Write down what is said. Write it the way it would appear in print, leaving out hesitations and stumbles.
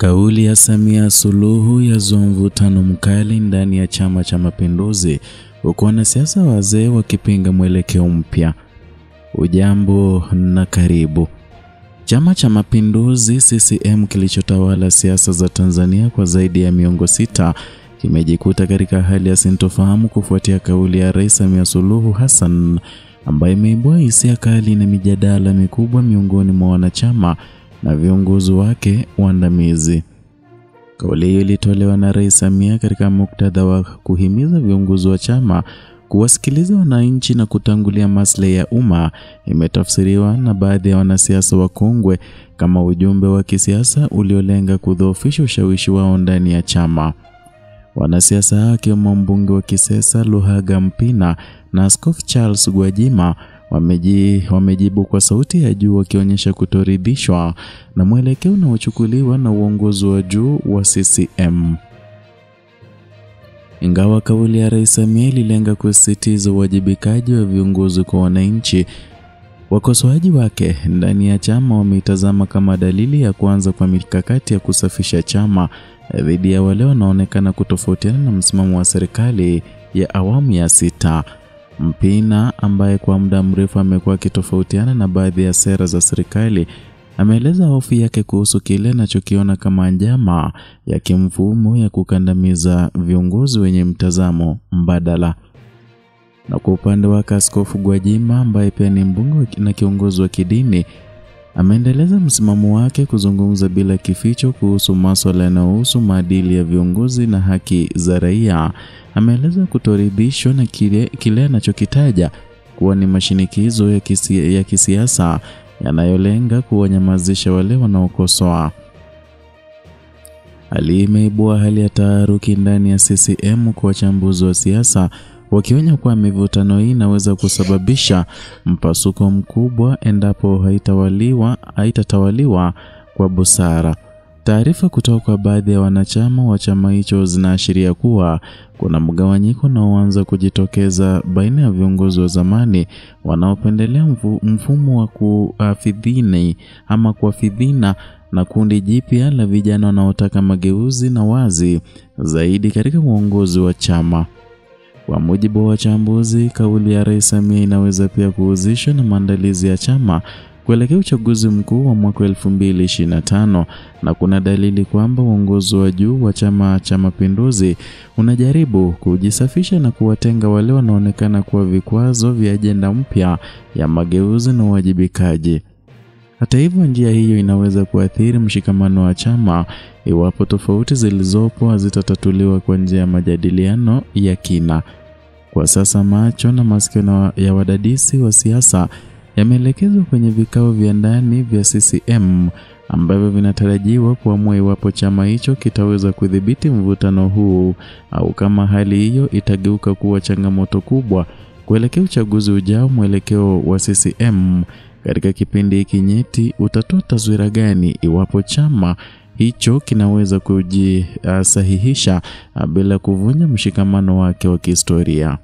Kauli ya Samia Suluhu yazua mvutano mkali ndani ya Chama cha Mapinduzi, huku wanasiasa wazee wakipinga mwelekeo mpya. Ujambo na karibu. Chama cha Mapinduzi CCM kilichotawala siasa za Tanzania kwa zaidi ya miongo 6 kimejikuta katika hali ya sintofahamu kufuatia kauli ya Rais Samia Suluhu Hassan ambaye imeibua hisia kali na mijadala mikubwa miongoni mwa wanachama na viongozi wake waandamizi. Kauli hiyo ilitolewa na Rais Samia katika muktadha wa kuhimiza viongozi wa chama kuwasikiliza wananchi na kutangulia maslahi ya umma. Imetafsiriwa na baadhi ya wanasiasa wakongwe kama ujumbe wa kisiasa uliolenga kudhoofisha ushawishi wao ndani ya chama. Wanasiasa hao kama mbunge wa Kisesa Luhaga Mpina na Askofu Charles Gwajima wamejibu kwa sauti ya juu wakionyesha kutoridhishwa na mwelekeo unaochukuliwa na uongozi wa juu wa CCM. Ingawa kauli ya Rais Samia ililenga kusisitiza uwajibikaji wa viongozi kwa wananchi, wakosoaji wake ndani ya chama wameitazama kama dalili ya kuanza kwa mikakati ya kusafisha chama dhidi ya wale wanaonekana kutofautiana na msimamo wa serikali ya awamu ya 6. Mpina ambaye kwa muda mrefu amekuwa akitofautiana na baadhi ya sera za serikali ameeleza hofu yake kuhusu kile anachokiona kama njama ya kimfumo ya kukandamiza viongozi wenye mtazamo mbadala. Na kwa upande wa Askofu Gwajima ambaye pia ni mbunge na kiongozi wa kidini ameendeleza msimamo wake kuzungumza bila kificho kuhusu masuala yanayohusu maadili ya viongozi na haki za raia. Ameeleza kutoridhishwa na kile anachokitaja kuwa ni mashinikizo ya kisiasa yanayolenga kuwanyamazisha wale wanaokosoa. Hali imeibua hali ya taharuki ndani ya CCM kwa wachambuzi wa siasa, wakionya kuwa mivutano hii inaweza kusababisha mpasuko mkubwa endapo haitatawaliwa kwa busara. Taarifa kutoka kwa baadhi ya wanachama wa chama hicho zinaashiria kuwa kuna mgawanyiko unaoanza kujitokeza baina ya viongozi wa zamani wanaopendelea mfumo wa kuafidhina na kundi jipya la vijana wanaotaka mageuzi na wazi zaidi katika uongozi wa chama. Kwa mujibu wa wachambuzi, kauli ya Rais Samia inaweza pia kuhusishwa na maandalizi ya chama kuelekea uchaguzi mkuu wa mwaka 2025, na kuna dalili kwamba uongozi wa juu wa Chama cha Mapinduzi unajaribu kujisafisha na kuwatenga wale wanaonekana kuwa vikwazo vya ajenda mpya ya mageuzi na uwajibikaji. Hata hivyo, njia hiyo inaweza kuathiri mshikamano wa chama iwapo tofauti zilizopo hazitatatuliwa kwa njia ya majadiliano ya kina. Kwa sasa macho na masikio ya wadadisi wa siasa yameelekezwa kwenye vikao vya ndani vya CCM ambavyo vinatarajiwa kuamua iwapo chama hicho kitaweza kudhibiti mvutano huu au kama hali hiyo itageuka kuwa changamoto kubwa kuelekea uchaguzi ujao. Mwelekeo wa CCM katika kipindi hiki nyeti utatoa taswira gani iwapo chama hicho kinaweza kujisahihisha bila kuvunja mshikamano wake wa kihistoria?